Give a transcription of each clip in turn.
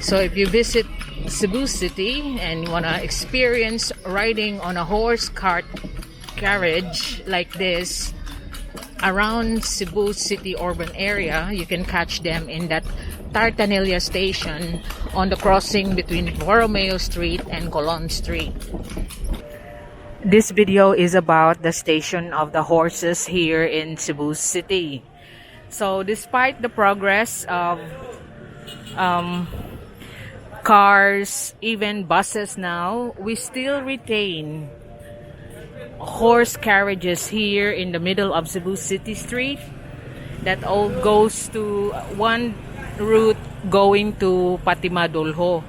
So if you visit Cebu City and you want to experience riding on a horse cart carriage like this around Cebu City urban area, you can catch them in that Tartanilla station on the crossing between Borromeo Street and Colon Street. This video is about the station of the horses here in Cebu City. So despite the progress of cars, even buses now, we still retain horse carriages here in the middle of Cebu City Street that all goes to one route going to Patimadolho.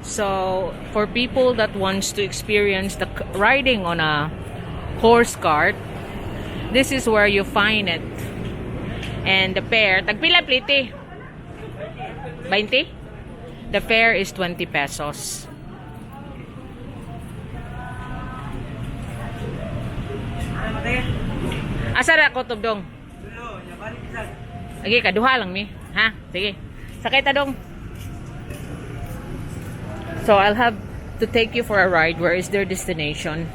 So for people that wants to experience the riding on a horse cart, this is where you find it. And the fare, tagpila pliti? 20? The fare is 20 pesos. Asa ra ko tubdong? Sige, kaduha lang mi. Ha? Sige. Sakay ta dong. So I'll have to take you for a ride. Where is their destination?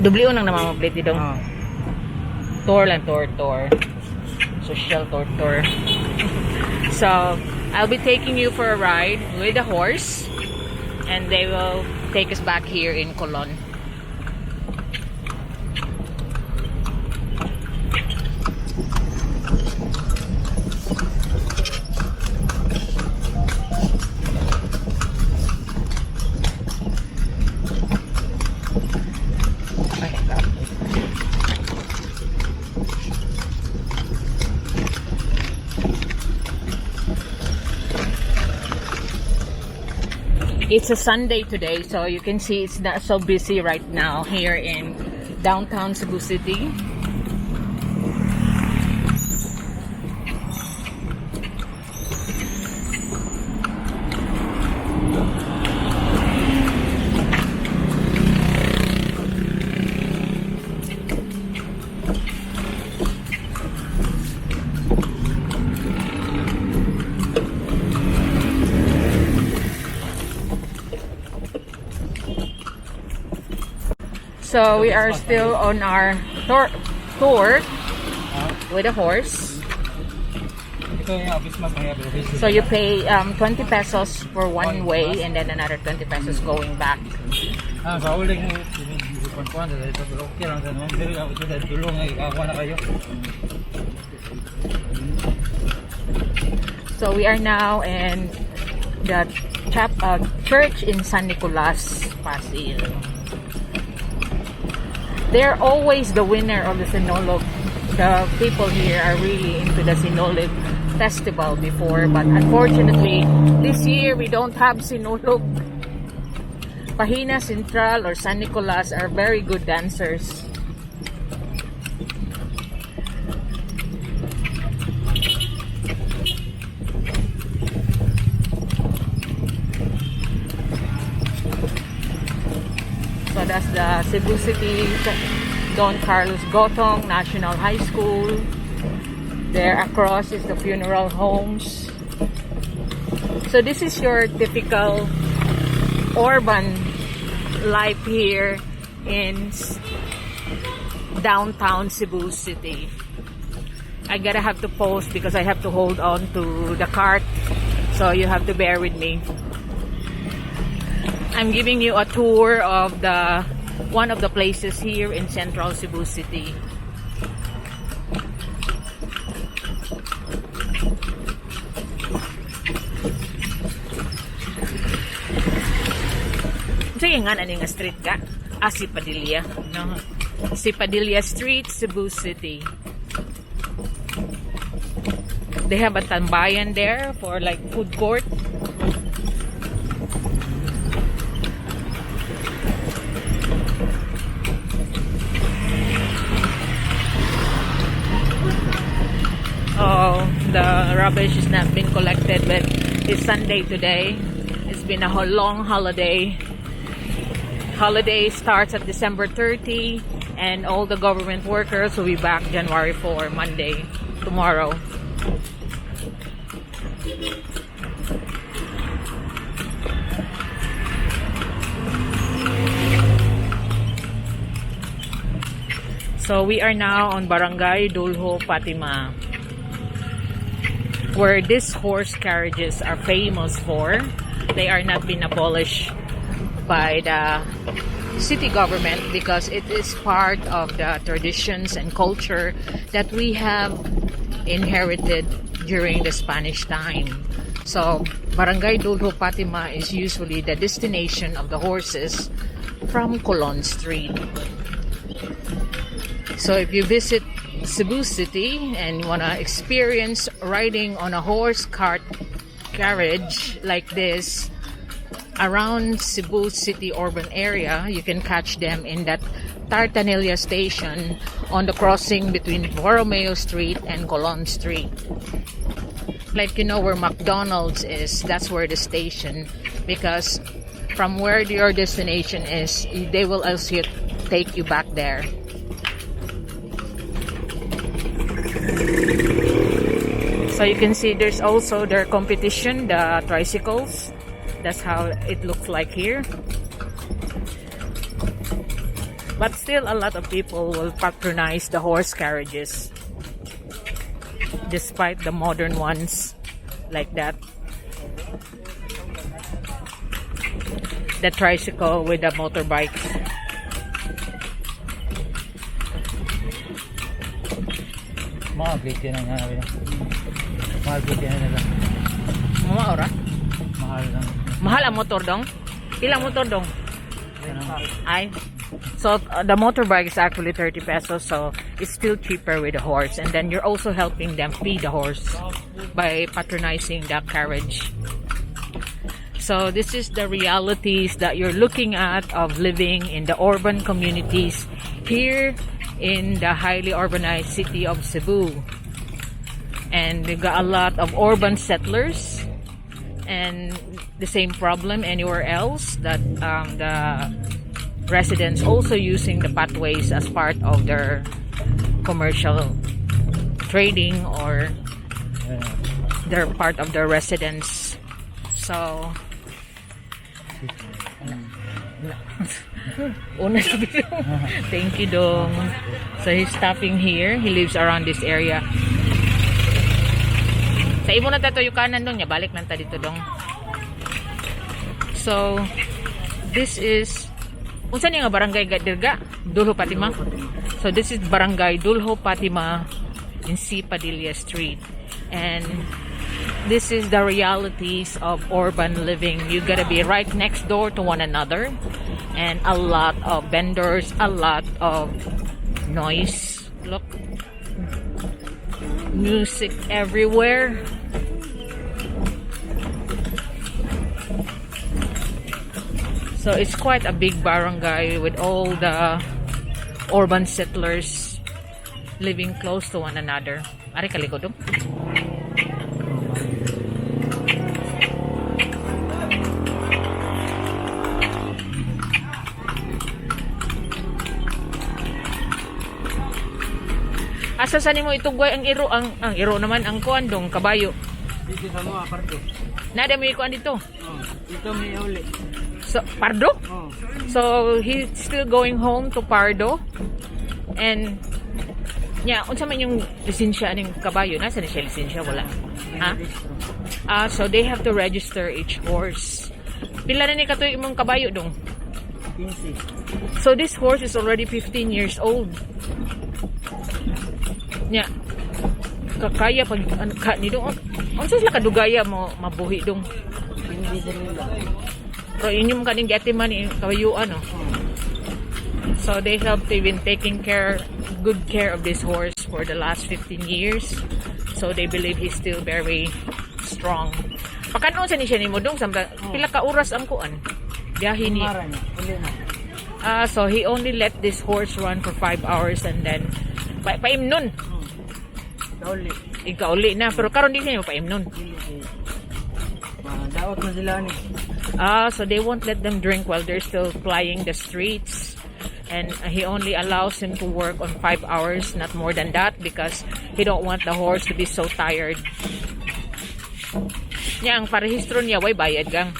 W nang namamaplate dong. Tour lang, tour. Social tour. So I'll be taking you for a ride with a horse, and they will take us back here in Colon. It's a Sunday today, so you can see it's not so busy right now here in downtown Cebu City. So we are still on our tour with a horse. So you pay 20 pesos for one way and then another 20 pesos going back. So we are now in the church in San Nicolas, Pasig. They're always the winner of the Sinulog. The people here are really into the Sinulog festival before, but unfortunately, this year we don't have Sinulog. Pahina Central or San Nicolas are very good dancers. So that's the Cebu City Don Carlos Gotong National High School. There across is the funeral homes. So this is your typical urban life here in downtown Cebu City. I gotta have to pause because I have to hold on to the cart, so you have to bear with me. I'm giving you a tour of one of the places here in central Cebu City. Sige nga na nga street ka? Si Padilla. No? Si Padilla Street, Cebu City. They have a tambayan there for like food court. Oh, the rubbish is not being collected, but it's Sunday today. It's been a long holiday. Holiday starts at December 30, and all the government workers will be back January 4, Monday, tomorrow. So we are now on Barangay Dulho, Fatima, where these horse carriages are famous for. They are not being abolished by the city government because it is part of the traditions and culture that we have inherited during the Spanish time. So Barangay Dulho, Fatima is usually the destination of the horses from Colon Street. So if you visit Cebu City and you want to experience riding on a horse cart carriage like this around Cebu City urban area, you can catch them in that Tartanilla station on the crossing between Borromeo Street and Colon Street. Like, you know where McDonald's is, that's where the station, because from where your destination is, they will also take you back there. So you can see there's also their competition, the tricycles. That's how it looks like here. But still a lot of people will patronize the horse carriages despite the modern ones like that. The tricycle with the motorbikes. Mahal plate yan ang hanapin na. Mahal plate yan nila. Mga ora? Mahal lang. Mahal ang motor dong? Ilang motor dong? Ay. So the motorbike is actually 30 pesos, so it's still cheaper with the horse. And then you're also helping them feed the horse by patronizing the carriage. So this is the realities that you're looking at of living in the urban communities here in the highly urbanized city of Cebu. And we've got a lot of urban settlers, and the same problem anywhere else, that the residents also using the pathways as part of their commercial trading, or they're part of their residence. So thank you dong. So he's stopping here. He lives around this area. Sa imo na tato yung kanan dong niya, balik nang ta dito dong. So this is unsa ni nga barangay Dirga? Dulho, Fatima. So this is Barangay Dulho, Fatima in C. Padilla Street. And this is the realities of urban living. You gotta be right next door to one another, and a lot of vendors, a lot of noise. Look, music everywhere. So it's quite a big barangay with all the urban settlers living close to one another. Ari kalikod dong. Asa sa nimo itugway ang iro, ang iro naman ang kuan dong kabayo. Dito sa mga pardo. Nada may kuan dito. Dito may uli. So Pardo? So he's still going home to Pardo. And unsa man yung lisensya ning kabayo? Nasa ni siya lisensya? Wala. Ha? So they have to register each horse. Pila na ni katoy imong kabayo dong? 15. So this horse is already 15 years old. Kakaya pag ni dong. Unsa sila kadugaya mo mabuhi dong? Hindi nila. So inyong kaning gatiman ni kabayuan no. So they have been taking good care of this horse for the last 15 years. So they believe he's still very strong. Pakanon sa ni siya nimo dong pila ka oras ang kuan? Biyahe ni. So he only let this horse run for 5 hours and then paimnon. Ikauli na pero karon di siya paimnon. Dawat na sila ni. So they won't let them drink while they're still plying the streets. And he only allows him to work on 5 hours, not more than that, because he don't want the horse to be so tired. Nya ang parehistro niya way bayad kang.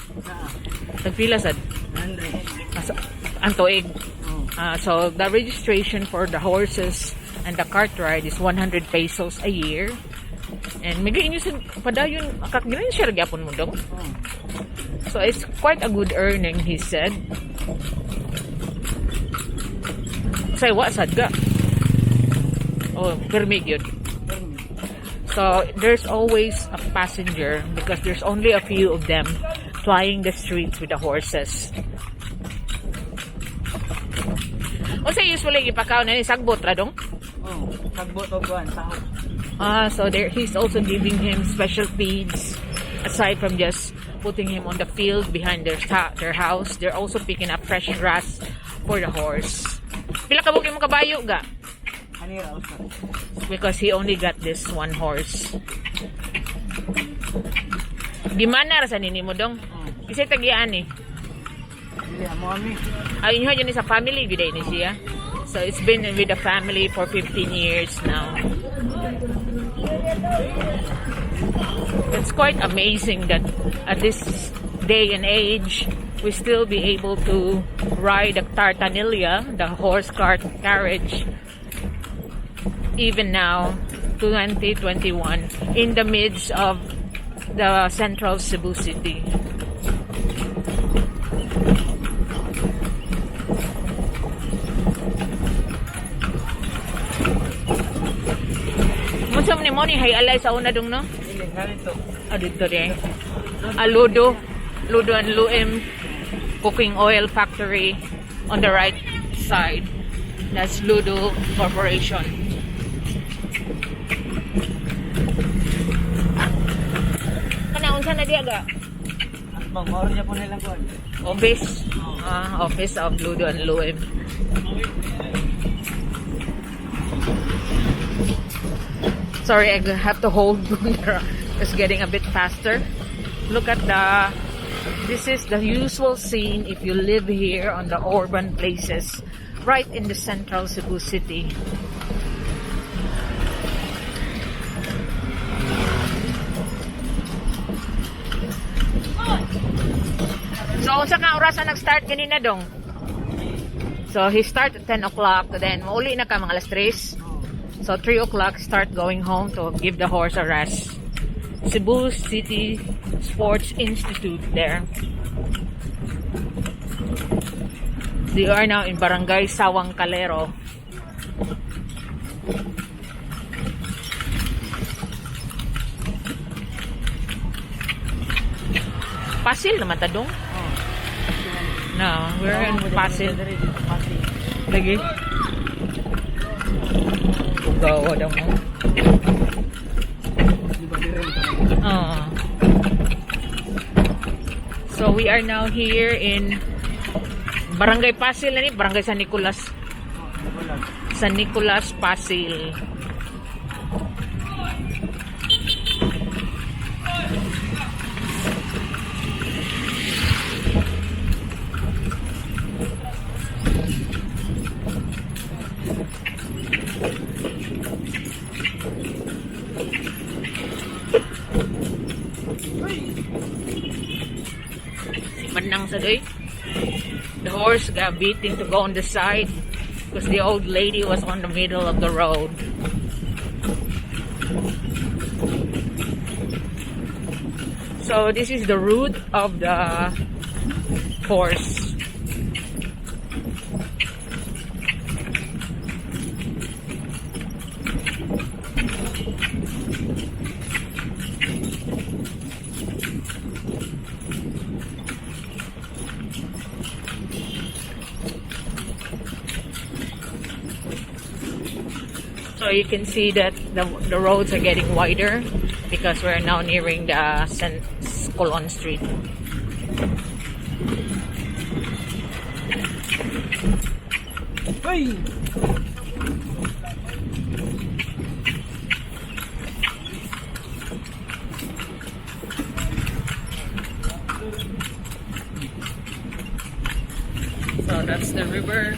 Tagpila sad. 100. Ang tuig. Oh. So the registration for the horses and the cart ride is 100 pesos a year. And may inyo sa padayon kakgiran siya gyapon mo dong. Oh. So it's quite a good earning, he said. Say what sad ka? Oh, permit yun. So there's always a passenger because there's only a few of them plying the streets with the horses. O say usually ipakaw na ni sagbot ra dong? Oh, sagbot og kuan sahog. So there he's also giving him special feeds aside from just putting him on the field behind their house. They're also picking up fresh grass for the horse. Pila ka bukid mo kabayo ga? Kanira usa. Because he only got this one horse. Gimana ra sa nini mo dong? Kasi tagian eh. Dili amo ami. Ayun yun sa family gid ni siya. So it's been with the family for 15 years now. It's quite amazing that at this day and age we still be able to ride a tartanilla, the horse cart carriage, even now 2021 in the midst of the central Cebu City. Munsa man mo ni hay alay sa una dong no? Dili ganito. Dito rin. Ludo and Luim cooking oil factory on the right side. That's Ludo Corporation. Unsa na diya ga? Mao niya po nilang kuan. Office. Office of Ludo and Luim. Sorry, I have to hold. It's getting a bit faster. Look at this is the usual scene if you live here on the urban places, right in the central Cebu City. So, unsa ka orasan nag-start kanina dong? So, he start at 10 o'clock, then mauli na ka mga alas 3. So, 3 o'clock, start going home to give the horse a rest. Cebu City Sports Institute there. They are now in Barangay Sawang Calero. Pasil naman ta dong? No, we're in Pasil. Lagi? Gawa daw mo. So we are now here in Barangay Pasil na ni, Barangay San Nicolas. San Nicolas Pasil. Manang sa doy. The horse got beating to go on the side because the old lady was on the middle of the road. So this is the route of the horse. So you can see that the roads are getting wider because we're now nearing the Colon Street. Hey! So that's the river.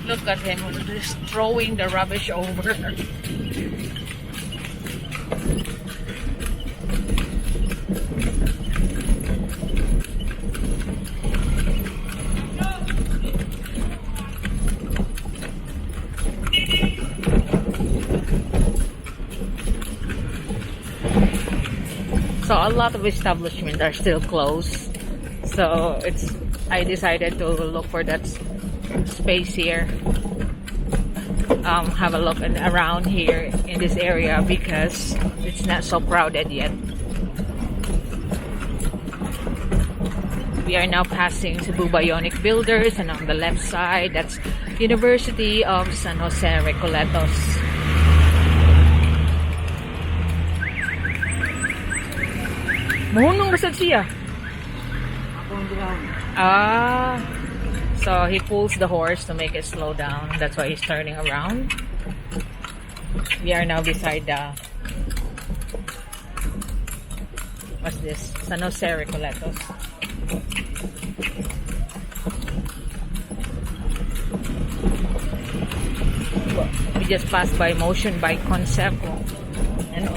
Look at him, just throwing the rubbish over. So a lot of establishments are still closed. So I decided to look for that space here. Have a look around here in this area because it's not so crowded yet. We are now passing Cebu Bionic Builders, and on the left side, that's University of San Jose Recoletos. Mahunong basag siya. Ah, so he pulls the horse to make it slow down. That's why he's turning around. We are now beside the, what's this? San Jose Recoletos. We just passed by Motion Bike Concept and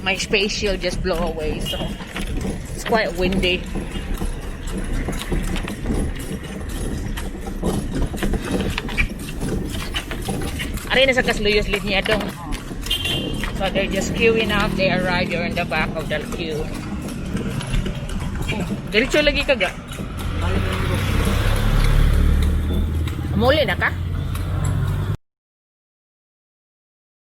my space shield just blew away, so it's quite windy. Ari na sa kasluyos lit niya dong. So they're just queuing up. They arrive. You're in the back of the queue. Diretso lagi ka ga? Muli na ka?